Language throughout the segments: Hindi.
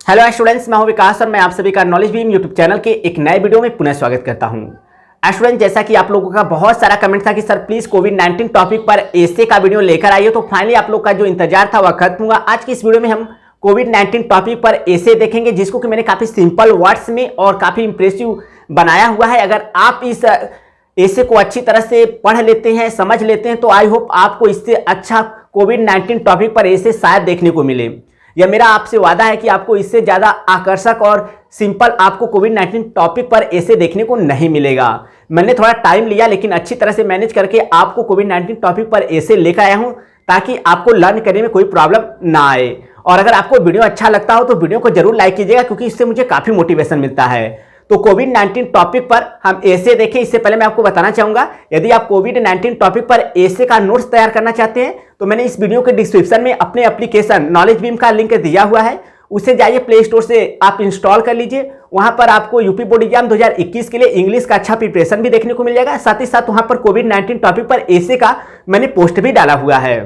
हेलो स्टूडेंट्स, मैं हूं विकास और मैं आप सभी का नॉलेज बीम यूट्यूब चैनल के एक नए वीडियो में पुनः स्वागत करता हूं। स्टूडेंट, जैसा कि आप लोगों का बहुत सारा कमेंट था कि सर प्लीज कोविड-19 टॉपिक पर एसे का वीडियो लेकर आइए, तो फाइनली आप लोग का जो इंतजार था वह खत्म हुआ। आज की इस वीडियो में हम कोविड-19 टॉपिक पर एसे देखेंगे, जिसको कि मैंने काफी सिंपल वर्ड्स में और काफी इंप्रेसिव बनाया हुआ है। अगर आप इस एसे को अच्छी तरह से पढ़ लेते हैं, समझ लेते हैं, तो आई होप आपको इससे अच्छा कोविड-19 टॉपिक पर एसे शायद देखने को मिले। यह मेरा आपसे वादा है कि आपको इससे ज़्यादा आकर्षक और सिंपल आपको कोविड-19 टॉपिक पर ऐसे देखने को नहीं मिलेगा। मैंने थोड़ा टाइम लिया, लेकिन अच्छी तरह से मैनेज करके आपको कोविड-19 टॉपिक पर ऐसे लेकर आया हूं, ताकि आपको लर्न करने में कोई प्रॉब्लम ना आए। और अगर आपको वीडियो अच्छा लगता हो तो वीडियो को जरूर लाइक कीजिएगा, क्योंकि इससे मुझे काफ़ी मोटिवेशन मिलता है। तो कोविड-19 टॉपिक पर हम ऐसे देखें, इससे पहले मैं आपको बताना चाहूंगा, यदि आप कोविड-19 टॉपिक पर ऐसे का नोट्स तैयार करना चाहते हैं तो मैंने इस वीडियो के डिस्क्रिप्शन में अपने एप्लीकेशन नॉलेज बीम का लिंक दिया हुआ है। उसे जाइए प्ले स्टोर से आप इंस्टॉल कर लीजिए। वहां पर आपको यूपी बोर्ड एग्जाम 2021 के लिए इंग्लिश का अच्छा प्रिपरेशन भी देखने को मिल जाएगा। साथ ही साथ वहां पर कोविड-19 टॉपिक पर ऐसे का मैंने पोस्ट भी डाला हुआ है।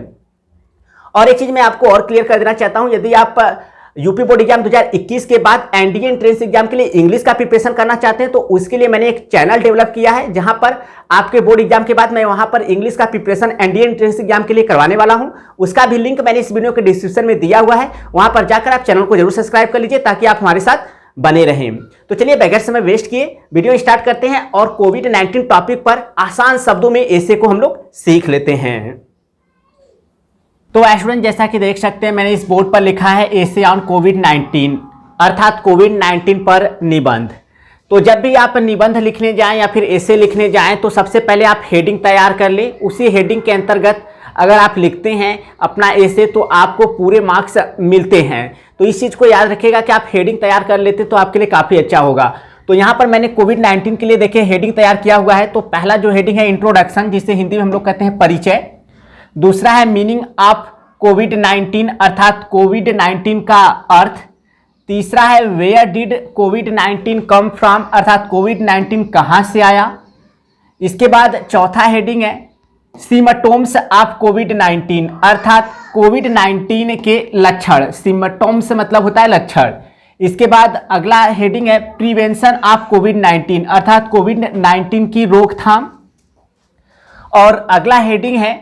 और एक चीज मैं आपको और क्लियर कर देना चाहता हूं, यदि आप यूपी बोर्ड एग्जाम 2021 के बाद एनडीए एंट्रेंस एग्जाम के लिए इंग्लिश का प्रिपरेशन करना चाहते हैं, तो उसके लिए मैंने एक चैनल डेवलप किया है, जहां पर आपके बोर्ड एग्जाम के बाद मैं वहां पर इंग्लिश का प्रिपरेशन एनडीए एंट्रेंस एग्जाम के लिए करवाने वाला हूं। उसका भी लिंक मैंने इस वीडियो के डिस्क्रिप्शन में दिया हुआ है। वहां पर जाकर आप चैनल को जरूर सब्सक्राइब कर लीजिए, ताकि आप हमारे साथ बने रहें। तो चलिए बगैर समय वेस्ट किए वीडियो स्टार्ट करते हैं और कोविड-19 टॉपिक पर आसान शब्दों में ऐसे को हम लोग सीख लेते हैं। तो स्टूडेंट, जैसा कि देख सकते हैं, मैंने इस बोर्ड पर लिखा है एसे ऑन कोविड-19, अर्थात कोविड-19 पर निबंध। तो जब भी आप निबंध लिखने जाएं या फिर एसे लिखने जाएं, तो सबसे पहले आप हेडिंग तैयार कर लें। उसी हेडिंग के अंतर्गत अगर आप लिखते हैं अपना एसे, तो आपको पूरे मार्क्स मिलते हैं। तो इस चीज़ को याद रखिएगा कि आप हेडिंग तैयार कर लेते तो आपके लिए काफ़ी अच्छा होगा। तो यहाँ पर मैंने कोविड-19 के लिए देखिए हेडिंग तैयार किया हुआ है। तो पहला जो हेडिंग है इंट्रोडक्शन, जिसे हिंदी में हम लोग कहते हैं परिचय। दूसरा है मीनिंग ऑफ कोविड-19, अर्थात कोविड-19 का अर्थ। तीसरा है वेयर डिड कोविड-19 कम फ्रॉम, अर्थात कोविड-19 कहाँ से आया। इसके बाद चौथा हेडिंग है सिम्पटम्स ऑफ कोविड-19, अर्थात कोविड-19 के लक्षण। सिम्पटम्स मतलब होता है लक्षण। इसके बाद अगला हेडिंग है प्रिवेंशन ऑफ कोविड-19, अर्थात कोविड-19 की रोकथाम। और अगला हेडिंग है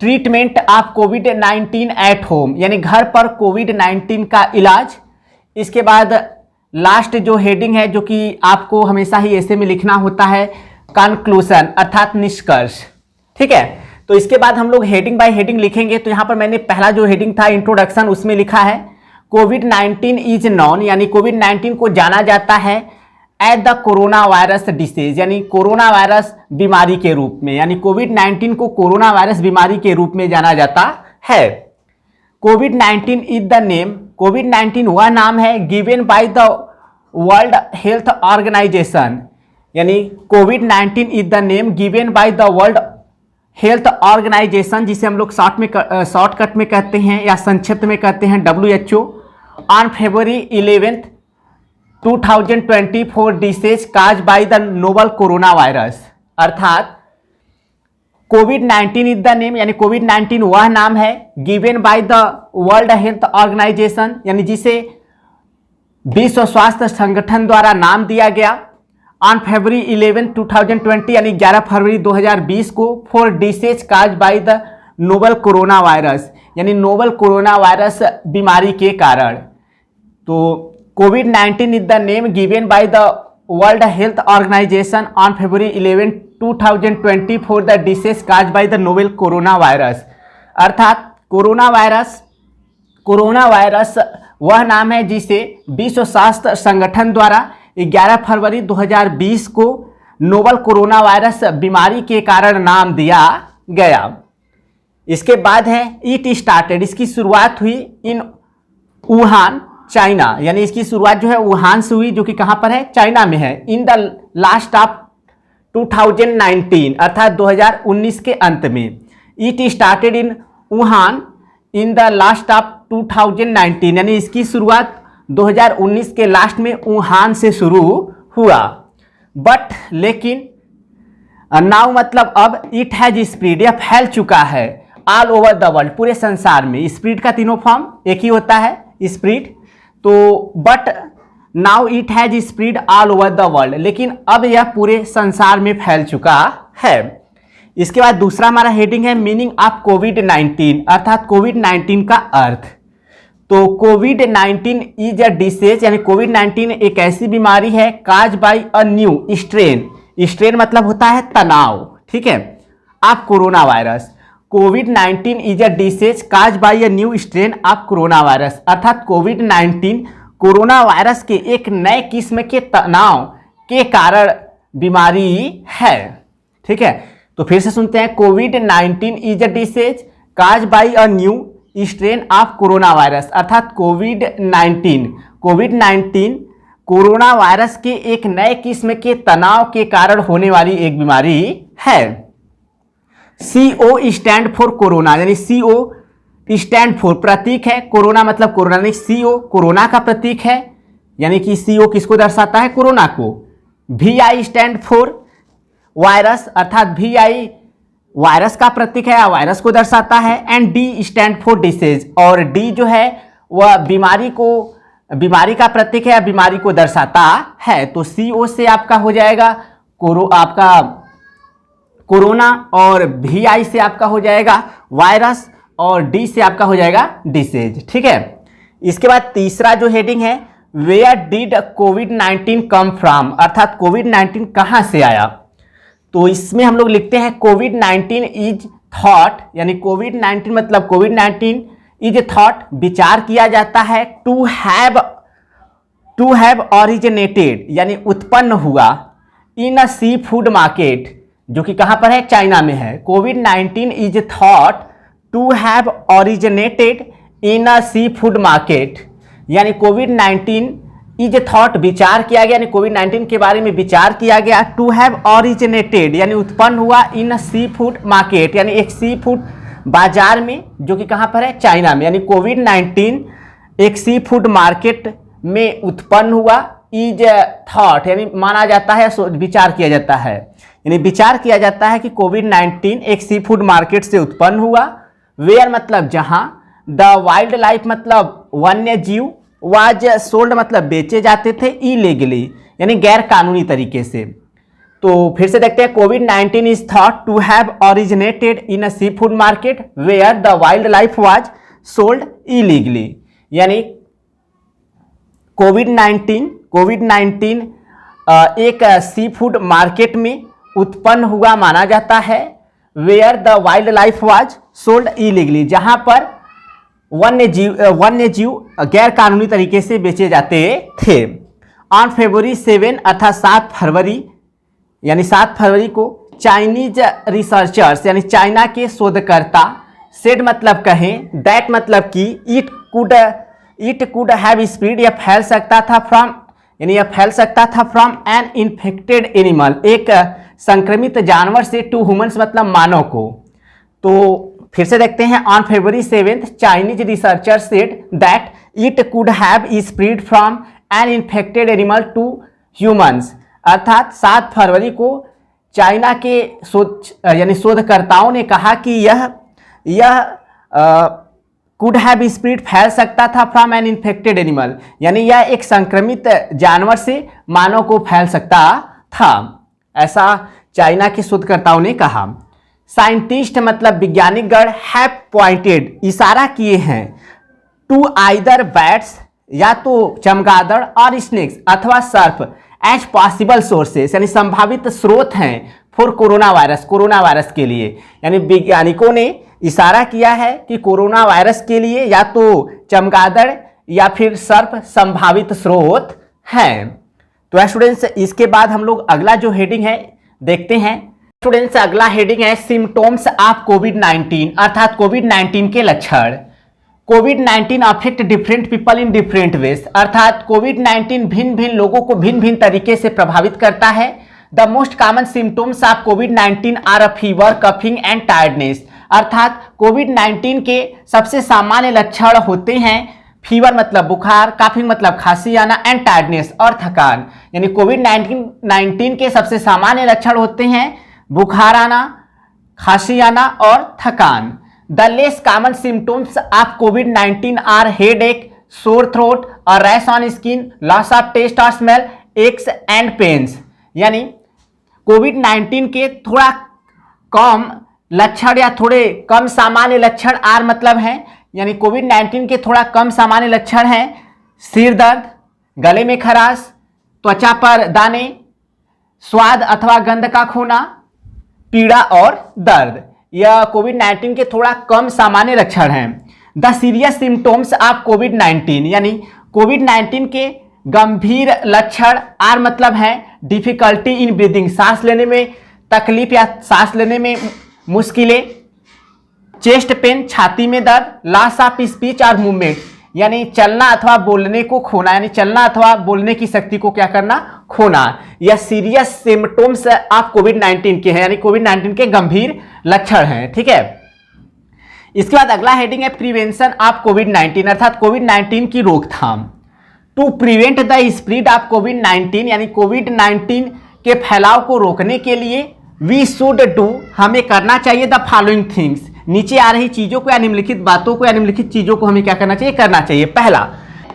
treatment of covid at home, यानी घर पर कोविड-19 का इलाज। इसके बाद लास्ट जो हेडिंग है, जो कि आपको हमेशा ही ऐसे में लिखना होता है, कंक्लूजन, अर्थात निष्कर्ष। ठीक है, तो इसके बाद हम लोग हेडिंग बाय हेडिंग लिखेंगे। तो यहाँ पर मैंने पहला जो हेडिंग था इंट्रोडक्शन, उसमें लिखा है कोविड-19 इज नॉन, यानी कोविड-19 को जाना जाता है at the corona virus disease, यानी कोरोना वायरस बीमारी के रूप में, यानी कोविड-19 को कोरोना वायरस बीमारी के रूप में जाना जाता है। कोविड-19 इज द नेम, कोविड-19 वह नाम है given by the World Health Organization, यानी कोविड-19 is the name given by the World Health Organization, जिसे हम लोग शॉर्टकट में कहते हैं या संक्षिप्त में कहते हैं WHO, on February 11, 2024 disease cause by the novel corona virus. अर्थात कोविड-19 इज द नेम, यानी कोविड-19 वह नाम है given by the World Health Organization, यानी जिसे विश्व स्वास्थ्य संगठन द्वारा नाम दिया गया। ऑन February 11, 2020, यानी 11 फरवरी 2020 को, for disease cause by the novel corona virus, यानी नोवल कोरोना वायरस बीमारी के कारण। तो कोविड-19 is the name given by the World Health Organization on February 11, 2020 for the disease cause by the novel corona virus. अर्थात कोरोना वायरस वह नाम है जिसे विश्व स्वास्थ्य संगठन द्वारा 11 फरवरी 2020 को नोवल कोरोना वायरस बीमारी के कारण नाम दिया गया। इसके बाद है इट स्टार्टेड, इसकी शुरुआत हुई इन वुहान, चाइना, यानी इसकी शुरुआत जो है वुहान से हुई, जो कि कहां पर है, चाइना में है। इन द लास्ट ऑफ 2019, अर्थात 2019 के अंत में। It started in Wuhan in the last of 2019, यानी इसकी शुरुआत 2019 के लास्ट में वुहान से शुरू हुआ। बट लेकिन नाउ मतलब अब इट हैज स्प्रेड, यह फैल चुका है ऑल ओवर द वर्ल्ड, पूरे संसार में। स्प्रेड का तीनों फॉर्म एक ही होता है, स्प्रेड। तो but now it has spread all over the world, लेकिन अब यह पूरे संसार में फैल चुका है। इसके बाद दूसरा हमारा हेडिंग है मीनिंग ऑफ कोविड-19, अर्थात कोविड-19 का अर्थ। तो कोविड-19 इज अ डिसीज, यानी कोविड-19 एक ऐसी बीमारी है cause by a new strain, strain मतलब होता है तनाव, ठीक है, ऑफ कोरोना वायरस। कोविड-19 is a disease cause by a new strain of corona virus, अर्थात कोविड-19 कोरोना वायरस के एक नए किस्म के तनाव के कारण बीमारी है, ठीक है। तो फिर से सुनते हैं, कोविड-19 is a disease cause by a new strain of corona virus, अर्थात कोविड-19 कोरोना वायरस के एक नए किस्म के तनाव के कारण होने वाली एक बीमारी है। CO स्टैंड फॉर कोरोना, यानी CO स्टैंड फॉर प्रतीक है, कोरोना मतलब कोरोना, नहीं CO कोरोना का प्रतीक है, यानी कि CO किसको दर्शाता है, कोरोना को। VI स्टैंड फॉर वायरस, अर्थात VI वायरस का प्रतीक है, वायरस को दर्शाता है। And D stand for disease, और D जो है वह बीमारी का प्रतीक है, बीमारी को दर्शाता है। तो CO से आपका हो जाएगा आपका कोरोना, और VI से आपका हो जाएगा वायरस, और D से आपका हो जाएगा डिसीज, ठीक है। इसके बाद तीसरा जो हेडिंग है वेयर डिड कोविड-19 कम फ्रॉम, अर्थात कोविड-19 कहां से आया। तो इसमें हम लोग लिखते हैं कोविड-19 इज थॉट, यानी कोविड-19 मतलब कोविड-19 इज थॉट विचार किया जाता है, टू हैव ऑरिजिनेटेड, यानी उत्पन्न हुआ, इन अ सी फूड मार्केट, जो कि कहां पर है, चाइना में है। कोविड-19 is thought to have originated in a seafood market, यानी कोविड-19 इज थॉट विचार किया गया, यानी कोविड-19 के बारे में विचार किया गया, टू हैव ऑरिजिनेटेड यानी उत्पन्न हुआ, इन सी फूड मार्केट यानी एक सी फूड बाजार में, जो कि कहां पर है, चाइना में। यानी कोविड-19 एक सी फूड मार्केट में उत्पन्न हुआ, इज थॉट यानी माना जाता है, विचार किया जाता है, यानी विचार किया जाता है कि कोविड-19 एक सी फूड मार्केट से उत्पन्न हुआ। वेयर मतलब जहां, द वाइल्ड लाइफ मतलब वन्य जीव, वाज सोल्ड मतलब बेचे जाते थे, इलीगली यानी गैर कानूनी तरीके से। तो फिर से देखते हैं, कोविड-19 is thought to have originated in a seafood market where the wild life was sold illegally, यानी कोविड-19 एक सी फूड मार्केट में उत्पन्न हुआ माना जाता है, where the wild life was sold illegally, जहां पर वन्य जीव गैर कानूनी तरीके से बेचे जाते थे। ऑन February 7 अर्थात 7 फरवरी, यानी 7 फरवरी को चाइनीज रिसर्चर्स यानी चाइना के शोधकर्ता, सेड मतलब कहें, दैट मतलब कि इट कुड हैव स्प्रेड, यह फैल सकता था फ्रॉम, यानी यह फैल सकता था फ्रॉम एन इन्फेक्टेड एनिमल, एक संक्रमित जानवर से, टू ह्यूमंस मतलब मानव को। तो फिर से देखते हैं, on February 7 Chinese researcher said that it could have spread from an infected animal to humans, अर्थात 7 फरवरी को चाइना के शोधकर्ताओं ने कहा कि यह कुड हैव स्प्रेड फैल सकता था फ्रॉम एन इन्फेक्टेड एनिमल, यानी यह एक संक्रमित जानवर से मानव को फैल सकता था, ऐसा चाइना के शोधकर्ताओं ने कहा। साइंटिस्ट मतलब वैज्ञानिक गण हैव पॉइंटेड इशारा किए हैं, टू आइदर बैट्स या तो चमगादड़ और स्नेक्स अथवा सर्फ एज पॉसिबल सोर्सेस यानी संभावित स्रोत हैं फॉर कोरोना वायरस के लिए, यानी वैज्ञानिकों ने इशारा किया है कि कोरोना वायरस के लिए या तो चमगादड़ या फिर सर्प संभावित स्रोत हैं। तो स्टूडेंट्स, इसके बाद हम लोग अगला जो हेडिंग है देखते हैं। स्टूडेंट्स, अगला हेडिंग है सिम्टोम्स ऑफ कोविड-19, अर्थात कोविड-19 के लक्षण। कोविड-19 affect different people in different ways, अर्थात कोविड-19 भिन्न भिन्न लोगों को भिन्न भिन्न तरीके से प्रभावित करता है। The most common symptoms of कोविड-19 are a fever, coughing and tiredness, अर्थात कोविड-19 के सबसे सामान्य लक्षण होते हैं फीवर मतलब बुखार, काफिंग मतलब खांसी आना, एंड टायर्डनेस और थकान, यानी कोविड-19 के सबसे सामान्य लक्षण होते हैं बुखार आना, खांसी आना और थकान। The less common symptoms of कोविड-19 आर हेडेक, सोर थ्रोट और rash on skin, loss of taste और स्मेल, एक्स एंड पेन्स। यानी कोविड-19 के थोड़ा कम लक्षण या थोड़े कम सामान्य लक्षण आर मतलब हैं, यानी कोविड-19 के थोड़ा कम सामान्य लक्षण हैं सिर दर्द, गले में खराश, त्वचा पर दाने, स्वाद अथवा गंध का खोना, पीड़ा और दर्द। यह कोविड-19 के थोड़ा कम सामान्य लक्षण हैं। द सीरियस सिम्टोम्स ऑफ कोविड-19, यानी कोविड-19 के गंभीर लक्षण आर मतलब है डिफिकल्टी इन ब्रीदिंग, सांस लेने में तकलीफ या सांस लेने में मुश्किलें, चेस्ट पेन, छाती में दर्द, लॉस ऑफ स्पीच और मूवमेंट, यानी चलना अथवा बोलने को खोना, यानी चलना अथवा बोलने की शक्ति को क्या करना, खोना। यह सीरियस सिम्टोम्स ऑफ कोविड-19 के हैं, यानी कोविड-19 के गंभीर लक्षण हैं। ठीक है, इसके बाद अगला हेडिंग है प्रिवेंशन ऑफ कोविड-19, अर्थात कोविड-19 की रोकथाम। To prevent the spread of कोविड-19, यानी कोविड-19 के फैलाव को रोकने के लिए वी शुड डू, हमें करना चाहिए द फॉलोइंग थिंग्स, नीचे आ रही चीजों को या निम्नलिखित बातों को या निम्नलिखित चीजों को हमें क्या करना चाहिए, करना चाहिए। पहला,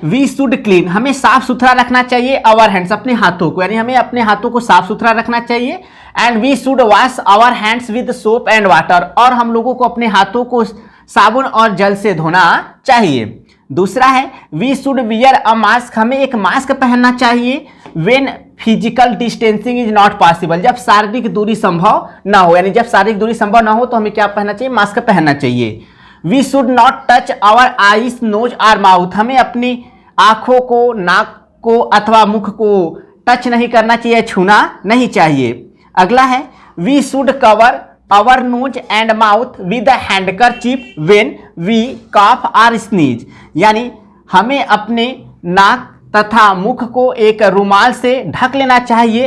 वी शुड क्लीन, हमें साफ सुथरा रखना चाहिए आवर हैंड्स, अपने हाथों को, यानी हमें अपने हाथों को साफ सुथरा रखना चाहिए। And we should wash our hands with soap and water, और हम लोगों को अपने हाथों को साबुन और जल से धोना चाहिए। दूसरा है we should wear a mask, हमें एक मास्क पहनना चाहिए when physical distancing is not possible, जब शारीरिक दूरी संभव ना हो, यानी जब शारीरिक दूरी संभव ना हो तो हमें क्या पहनना चाहिए, मास्क पहनना चाहिए। We should not touch our eyes, nose और माउथ, हमें अपनी आंखों को, नाक को अथवा मुख को टच नहीं करना चाहिए, छूना नहीं चाहिए। अगला है we should cover our nose and mouth with handkerchief when we cough और स्नीज, यानी हमें अपने नाक तथा मुख को एक रुमाल से ढक लेना चाहिए।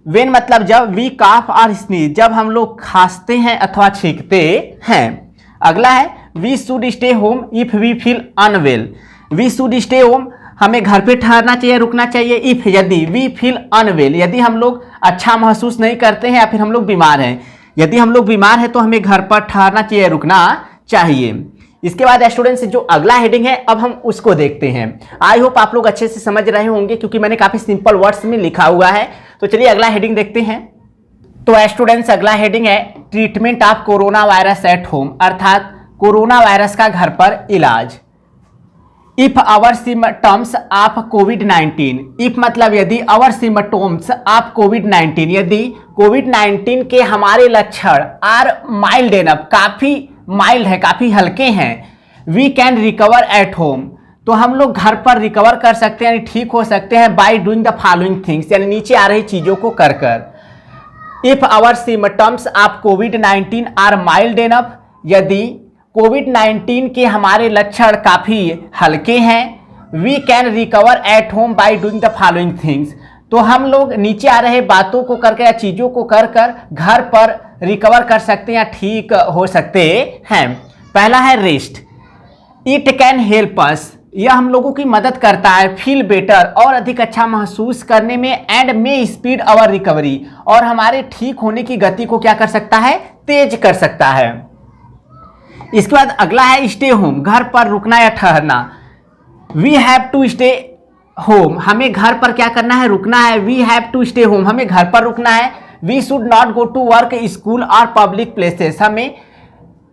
वेन मतलब जब, वी कॉफ और स्नीज जब हम लोग खांसते हैं अथवा छींकते हैं। अगला है we should stay home if we feel unwell, we should stay home, हमें घर पे ठहरना चाहिए, रुकना चाहिए। इफ यदि, वी फील अनवेल, यदि हम लोग अच्छा महसूस नहीं करते हैं या फिर हम लोग बीमार हैं, यदि हम लोग बीमार हैं तो हमें घर पर ठहरना चाहिए, रुकना चाहिए। इसके बाद स्टूडेंट्स जो अगला हेडिंग है अब हम उसको देखते हैं। आई होप आप लोग अच्छे से समझ रहे होंगे क्योंकि मैंने काफी सिंपल वर्ड्स में लिखा हुआ है। तो चलिए अगला हेडिंग देखते हैं। तो स्टूडेंट्स अगला हेडिंग है treatment of corona virus at home, अर्थात कोरोना वायरस का घर पर इलाज। इफ आवर सिम्टम्स ऑफ कोविड-19, इफ मतलब यदि, आवर सिम्टम्स ऑफ कोविड-19, यदि कोविड-19 के हमारे लक्षण आर माइल्ड एनफ, काफी माइल्ड है, काफी हल्के हैं, we can recover at home, तो हम लोग घर पर रिकवर कर सकते हैं, यानी ठीक हो सकते हैं by doing the following things, यानी नीचे आ रही चीजों को कर कर। इफ आवर सिम्टम्स ऑफ कोविड-19 आर माइल्ड एनफ, यदि कोविड-19 के हमारे लक्षण काफी हल्के हैं, we can recover at home by doing the following things, तो हम लोग नीचे आ रहे बातों को करके या चीजों को कर कर घर पर रिकवर कर सकते हैं या ठीक हो सकते हैं। पहला है rest, it can help us, यह हम लोगों की मदद करता है फील बेटर, और अधिक अच्छा महसूस करने में, and may speed our recovery, और हमारे ठीक होने की गति को क्या कर सकता है, तेज कर सकता है। इसके बाद अगला है स्टे होम, घर पर रुकना या ठहरना। We have to stay home, हमें घर पर क्या करना है, रुकना है। We have to stay home, हमें घर पर रुकना है। We should not go to work, school और पब्लिक प्लेसेस, हमें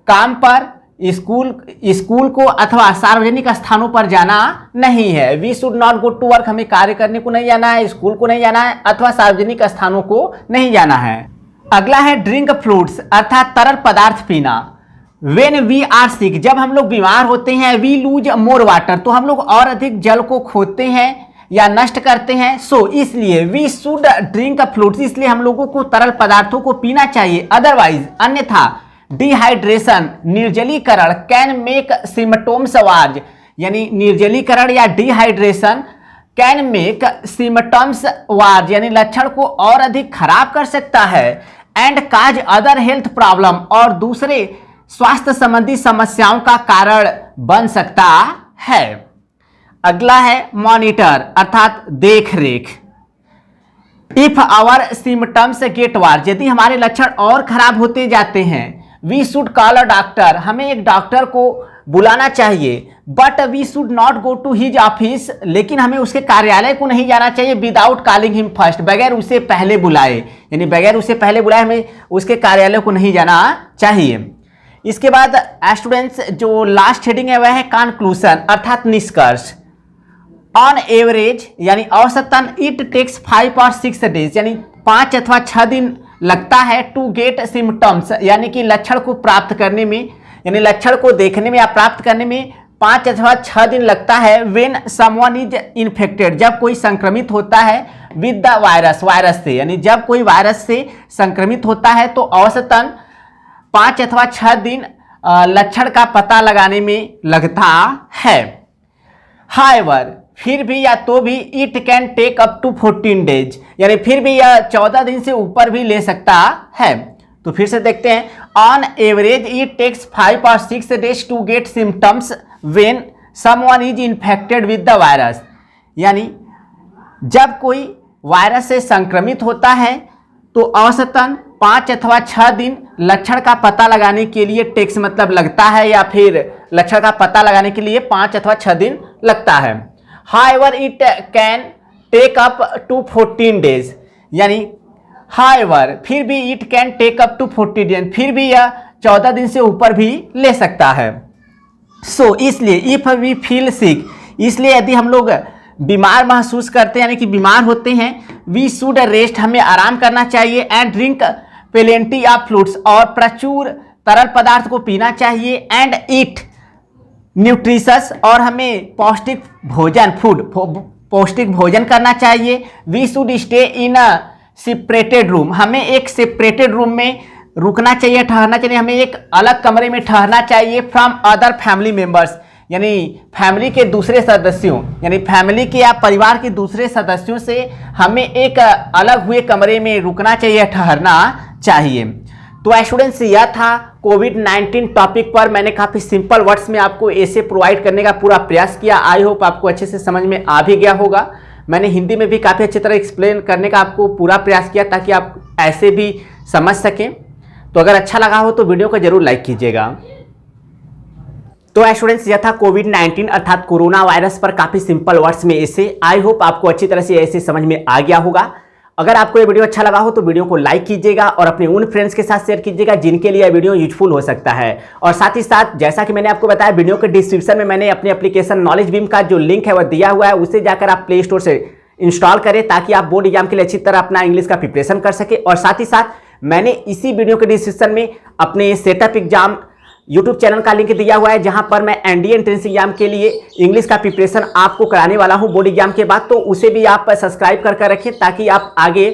काम पर, स्कूल को अथवा सार्वजनिक स्थानों पर जाना नहीं है। We should not go to work, हमें कार्य करने को नहीं जाना है, स्कूल को नहीं जाना है अथवा सार्वजनिक स्थानों को नहीं जाना है। अगला है ड्रिंक फ्रूट्स, अर्थात तरल पदार्थ पीना। वेन वी आर सिक, जब हम लोग बीमार होते हैं, वी लूज मोर वाटर, तो हम लोग और अधिक जल को खोते हैं या नष्ट करते हैं। सो इसलिए वी शुड ड्रिंक फ्लूइड्स, इसलिए हम लोगों को तरल पदार्थों को पीना चाहिए। अदरवाइज अन्यथा डिहाइड्रेशन, निर्जलीकरण, कैन मेक सिम्टम्स वर्ज, यानी निर्जलीकरण या dehydration can make symptoms verge, यानी लक्षण को और अधिक खराब कर सकता है। And cause other health problem, और दूसरे स्वास्थ्य संबंधी समस्याओं का कारण बन सकता है। अगला है मॉनिटर, अर्थात देख रेख। If our symptoms get worse, यदि हमारे लक्षण और खराब होते जाते हैं, we should call a doctor, हमें एक डॉक्टर को बुलाना चाहिए, but we should not go to his office, लेकिन हमें उसके कार्यालय को नहीं जाना चाहिए विदाउट कॉलिंग हिम फर्स्ट, बगैर उसे पहले बुलाए, यानी बगैर उसे पहले बुलाए हमें उसके कार्यालय को नहीं जाना चाहिए। इसके बाद स्टूडेंट्स जो लास्ट हेडिंग है वह है कंक्लूजन अर्थात निष्कर्ष। ऑन एवरेज यानी औसतन इट टेक्स 5 और 6 डेज, यानी 5 अथवा 6 दिन लगता है टू गेट सिम्टम्स, यानी कि लक्षण को प्राप्त करने में, यानी लक्षण को देखने में या प्राप्त करने में 5 अथवा 6 दिन लगता है। व्हेन समवन इज इन्फेक्टेड, जब कोई संक्रमित होता है विद द वायरस से, यानी जब कोई वायरस से संक्रमित होता है तो औसतन 5 अथवा 6 दिन लक्षण का पता लगाने में लगता है। हाउएवर, फिर भी या तो भी it can take up to 14 days, यानी फिर भी यह 14 दिन से ऊपर भी ले सकता है। तो फिर से देखते हैं, ऑन एवरेज इट टेक्स 5 और 6 days to get symptoms when someone is infected with the virus, यानी जब कोई वायरस से संक्रमित होता है तो औसतन 5 अथवा 6 दिन लक्षण का पता लगाने के लिए टेक्स मतलब लगता है, या फिर लक्षण का पता लगाने के लिए 5 अथवा 6 दिन लगता है। However it can take up to 14 days, यानी हाउएवर फिर भी it can take up to 14 days, फिर भी यह 14 दिन से ऊपर भी ले सकता है। सो इसलिए इफ वी फील सिक, इसलिए यदि हम लोग बीमार महसूस करते हैं यानी कि बीमार होते हैं, वी शुड रेस्ट, हमें आराम करना चाहिए, and drink plenty of fluids, और प्रचुर तरल पदार्थ को पीना चाहिए, एंड ईट न्यूट्रिशस, और हमें पौष्टिक भोजन पौष्टिक भोजन करना चाहिए। We should stay in a separated room, हमें एक सेपरेटेड रूम में रुकना चाहिए, ठहरना चाहिए, हमें एक अलग कमरे में ठहरना चाहिए फ्रॉम अदर फैमिली मेंबर्स, यानी फैमिली के दूसरे सदस्यों, यानी फैमिली के या परिवार के दूसरे सदस्यों से हमें एक अलग हुए कमरे में रुकना चाहिए, ठहरना चाहिए। तो स्टूडेंट्स यह था कोविड-19 टॉपिक पर मैंने काफ़ी सिंपल वर्ड्स में आपको ऐसे प्रोवाइड करने का पूरा प्रयास किया। आई होप आपको अच्छे से समझ में आ भी गया होगा। मैंने हिंदी में भी काफ़ी अच्छी तरह एक्सप्लेन करने का आपको पूरा प्रयास किया ताकि आप ऐसे भी समझ सकें। तो अगर अच्छा लगा हो तो वीडियो को जरूर लाइक कीजिएगा। तो स्टूडेंट्स यह था कोविड-19 अर्थात कोरोना वायरस पर काफ़ी सिंपल वर्ड्स में ऐसे। आई होप आपको अच्छी तरह से ऐसे समझ में आ गया होगा। अगर आपको ये वीडियो अच्छा लगा हो तो वीडियो को लाइक कीजिएगा और अपने उन फ्रेंड्स के साथ शेयर कीजिएगा जिनके लिए यह वीडियो यूजफुल हो सकता है। और साथ ही साथ जैसा कि मैंने आपको बताया वीडियो के डिस्क्रिप्शन में मैंने अपने एप्लीकेशन नॉलेज बीम का जो लिंक है वह दिया हुआ है, उसे जाकर आप प्ले स्टोर से इंस्टॉल करें ताकि आप बोर्ड एग्जाम के लिए अच्छी तरह अपना इंग्लिश का प्रिपरेशन कर सके। और साथ ही साथ मैंने इसी वीडियो के डिस्क्रिप्शन में अपने सेटअप एग्जाम यूट्यूब चैनल का लिंक दिया हुआ है जहां पर मैं एनडीए एंट्रेंस एग्जाम के लिए इंग्लिश का प्रिपरेशन आपको कराने वाला हूं बोर्ड एग्जाम के बाद। तो उसे भी आप सब्सक्राइब कर रखें ताकि आप आगे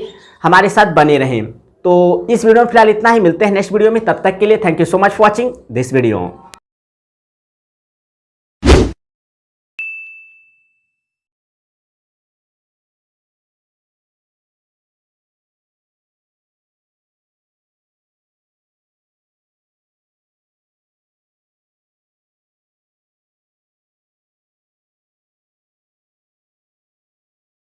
हमारे साथ बने रहें। तो इस वीडियो में फिलहाल इतना ही, मिलते हैं नेक्स्ट वीडियो में। तब तक के लिए thank you so much for watching this video.